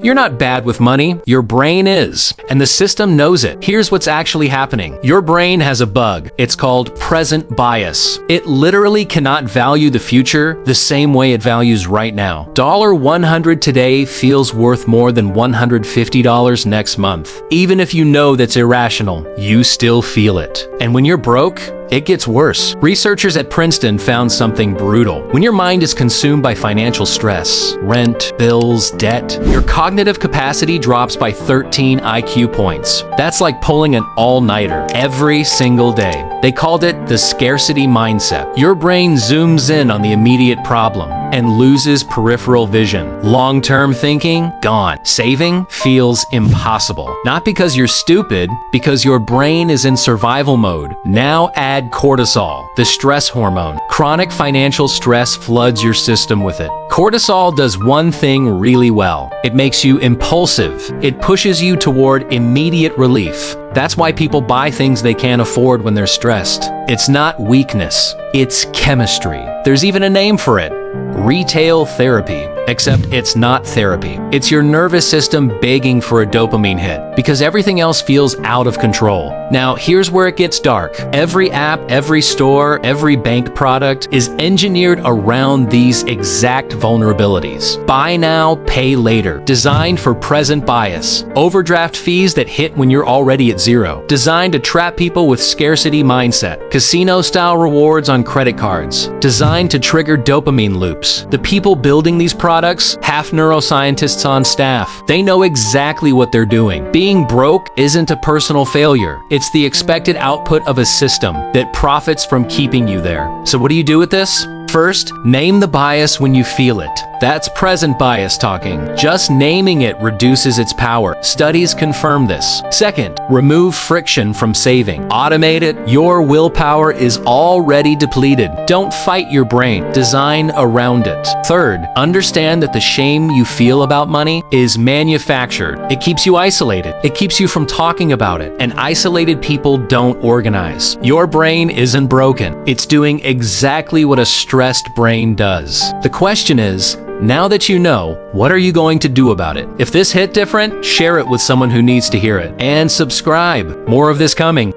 You're not bad with money, your brain is, and the system knows it. Here's what's actually happening. Your brain has a bug. It's called present bias. It literally cannot value the future the same way it values right now. $100 today feels worth more than $150 next month. Even if you know that's irrational, you still feel it. And when you're broke, it gets worse. Researchers at Princeton found something brutal. When your mind is consumed by financial stress, rent, bills, debt, your cognitive capacity drops by 13 IQ points. That's like pulling an all-nighter every single day. They called it the scarcity mindset. Your brain zooms in on the immediate problem and loses peripheral vision. Long-term thinking, gone. Saving feels impossible. Not because you're stupid, because your brain is in survival mode. Now add cortisol, the stress hormone. Chronic financial stress floods your system with it. Cortisol does one thing really well. It makes you impulsive. It pushes you toward immediate relief. That's why people buy things they can't afford when they're stressed. It's not weakness, it's chemistry. There's even a name for it. Retail therapy. Except it's not therapy. It's your nervous system begging for a dopamine hit because everything else feels out of control. Now, here's where it gets dark. Every app, every store, every bank product is engineered around these exact vulnerabilities. Buy now, pay later. Designed for present bias. Overdraft fees that hit when you're already at zero. Designed to trap people with scarcity mindset. Casino-style rewards on credit cards. Designed to trigger dopamine loops. The people building these products, half neuroscientists on staff. They know exactly what they're doing. Being broke isn't a personal failure. It's the expected output of a system that profits from keeping you there. So what do you do with this? First, name the bias when you feel it. That's present bias talking. Just naming it reduces its power. Studies confirm this. Second, remove friction from saving. Automate it. Your willpower is already depleted. Don't fight your brain. Design around it. Third, understand that the shame you feel about money is manufactured. It keeps you isolated. It keeps you from talking about it. And isolated people don't organize. Your brain isn't broken. It's doing exactly what a stressed brain does. The question is, now that you know, what are you going to do about it? If this hit different, share it with someone who needs to hear it. And subscribe. More of this coming.